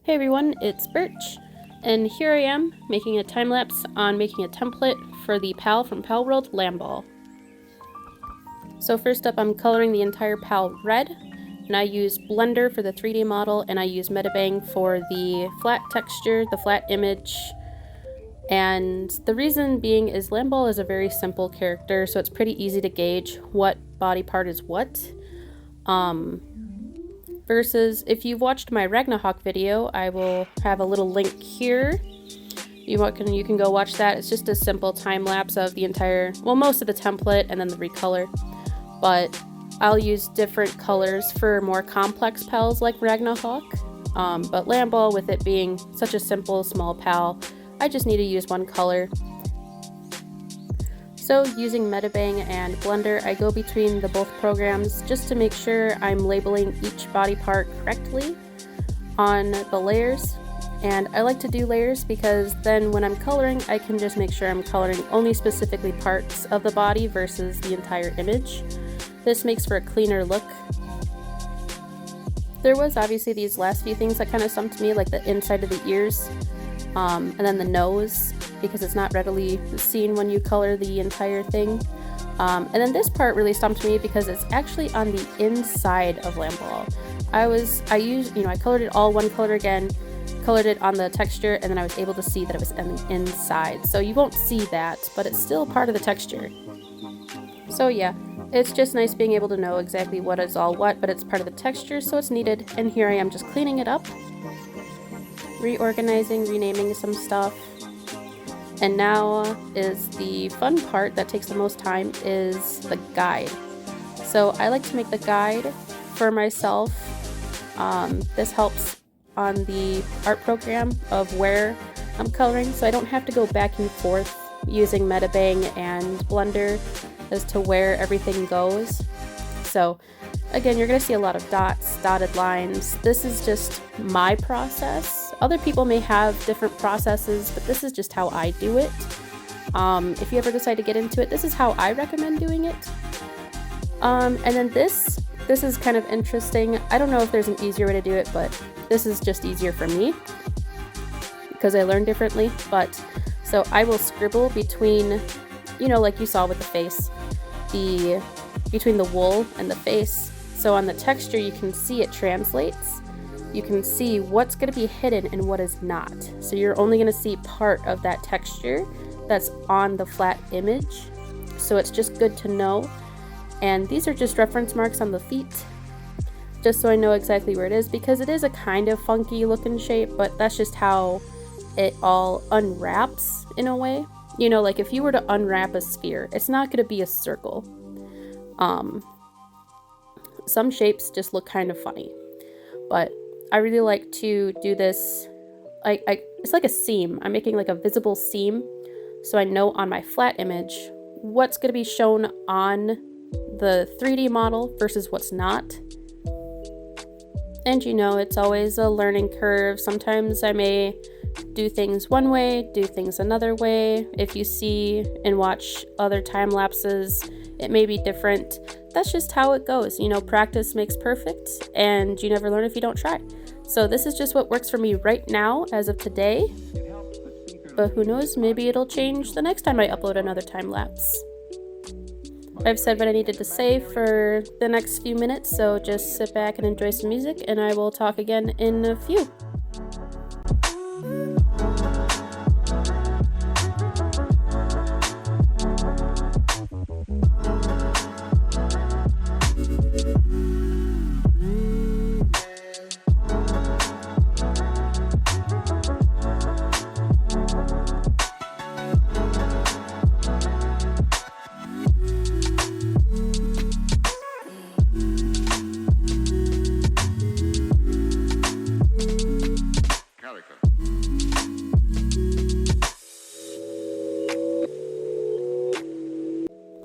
Hey everyone, it's Birch, and here I am making a time-lapse on making a template for the pal from Palworld Lamb Ball. So first up, I'm coloring the entire pal red, and I use Blender for the 3D model, and I use Metabang for the flat texture, the flat image. And the reason being is Lamb Ball is a very simple character, so it's pretty easy to gauge what body part is what. Versus if you've watched my Ragnahawk video, I will have a little link here. You can go watch that. It's just a simple time lapse of the entire, well, most of the template and then the recolor. But I'll use different colors for more complex pals like Ragnahawk. But Lamb Ball, with it being such a simple, small pal, I just need to use one color. So using Metabang and Blender, I go between the both programs just to make sure I'm labeling each body part correctly on the layers. And I like to do layers because then when I'm coloring, I can just make sure I'm coloring only specifically parts of the body versus the entire image. This makes for a cleaner look. There was obviously these last few things that kind of stumped me, like the inside of the ears, and then the nose, because it's not readily seen when you color the entire thing. And then this part really stumped me because it's actually on the inside of Lamb Ball. I colored it all one color again, colored it on the texture, and then I was able to see that it was on the inside. So you won't see that, but it's still part of the texture. So yeah, it's just nice being able to know exactly what is all what, but it's part of the texture, so it's needed. And here I am just cleaning it up, reorganizing, renaming some stuff. And now is the fun part that takes the most time, is the guide. So I like to make the guide for myself. This helps on the art program of where I'm coloring, so I don't have to go back and forth using Metabang and Blender as to where everything goes. So again, you're going to see a lot of dots, dotted lines. This is just my process. Other people may have different processes, but this is just how I do it. If you ever decide to get into it, this is how I recommend doing it. And then this is kind of interesting. I don't know if there's an easier way to do it, but this is just easier for me because I learn differently. But so I will scribble between, like you saw with the face, between the wool and the face. So on the texture, you can see it translates. You can see what's going to be hidden and what is not. So you're only going to see part of that texture that's on the flat image. So it's just good to know. And these are just reference marks on the feet, just so I know exactly where it is, because it is a kind of funky looking shape, but that's just how it all unwraps in a way. Like if you were to unwrap a sphere, it's not going to be a circle. Some shapes just look kind of funny, but I really like to do this. It's like a seam. I'm making like a visible seam, so I know on my flat image what's going to be shown on the 3D model versus what's not. And it's always a learning curve. Sometimes I may do things one way, do things another way. If you see and watch other time lapses, it may be different. That's just how it goes. Practice makes perfect, and you never learn if you don't try. So this is just what works for me right now as of today. But who knows, maybe it'll change the next time I upload another time lapse. I've said what I needed to say for the next few minutes, so just sit back and enjoy some music, and I will talk again in a few.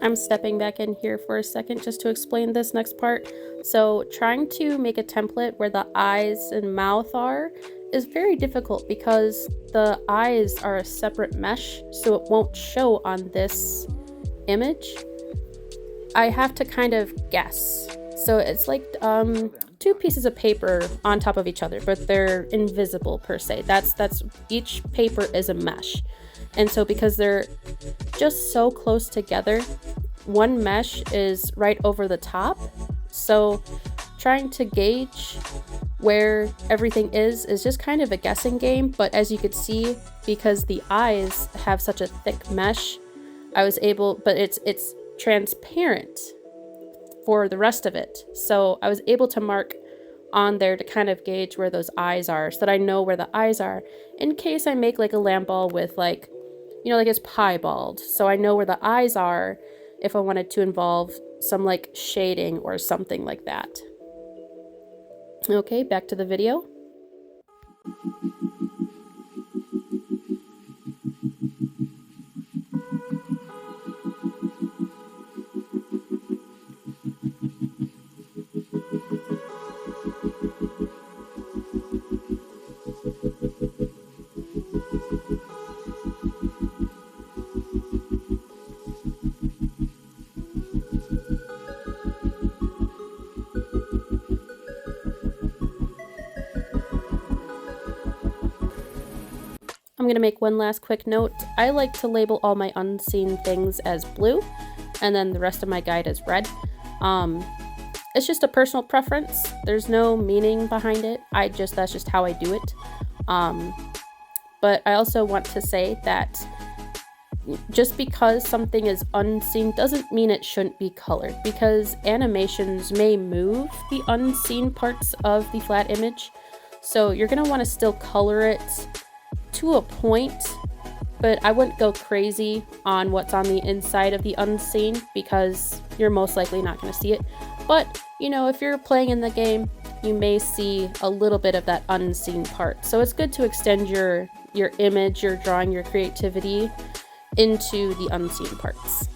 I'm stepping back in here for a second just to explain this next part. So trying to make a template where the eyes and mouth are is very difficult because the eyes are a separate mesh, so it won't show on this image. I have to kind of guess So it's like two pieces of paper on top of each other, but they're invisible per se. That's each paper is a mesh. And so because they're just so close together, one mesh is right over the top. So trying to gauge where everything is just kind of a guessing game, but as you could see, because the eyes have such a thick mesh, I was able, but it's transparent for the rest of it. So I was able to mark on there to kind of gauge where those eyes are so that I know where the eyes are in case I make like a lamp ball with like, you know, like it's piebald. So I know where the eyes are if I wanted to involve some like shading or something like that. Okay, back to the video. I'm going to make one last quick note. I like to label all my unseen things as blue, and then the rest of my guide is red. It's just a personal preference. There's no meaning behind it. That's just how I do it. But I also want to say that just because something is unseen doesn't mean it shouldn't be colored, because animations may move the unseen parts of the flat image. So you're going to want to still color it to a point, but I wouldn't go crazy on what's on the inside of the unseen because you're most likely not going to see it. But, you know, if you're playing in the game, you may see a little bit of that unseen part. So it's good to extend your image, your drawing, your creativity into the unseen parts.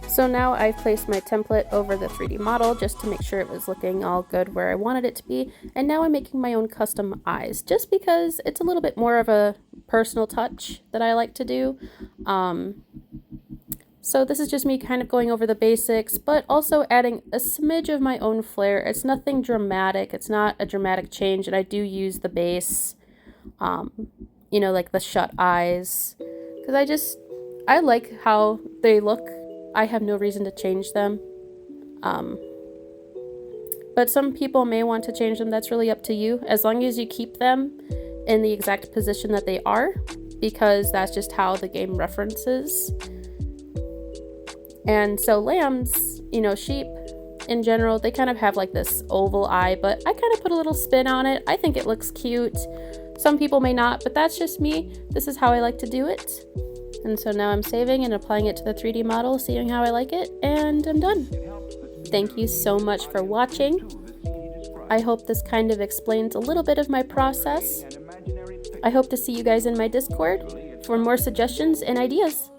So now I've placed my template over the 3D model just to make sure it was looking all good where I wanted it to be. And now I'm making my own custom eyes just because it's a little bit more of a personal touch that I like to do. So this is just me kind of going over the basics, but also adding a smidge of my own flair. It's nothing dramatic. It's not a dramatic change. And I do use the base, you know, like the shut eyes, because I like how they look. I have no reason to change them. But some people may want to change them. That's really up to you, as long as you keep them in the exact position that they are, because that's just how the game references. And so lambs, you know, sheep, in general, they kind of have like this oval eye, but I kind of put a little spin on it. I think it looks cute. Some people may not, but that's just me. This is how I like to do it. And so now I'm saving and applying it to the 3D model, seeing how I like it, and I'm done. Thank you so much for watching. I hope this kind of explains a little bit of my process. I hope to see you guys in my Discord for more suggestions and ideas.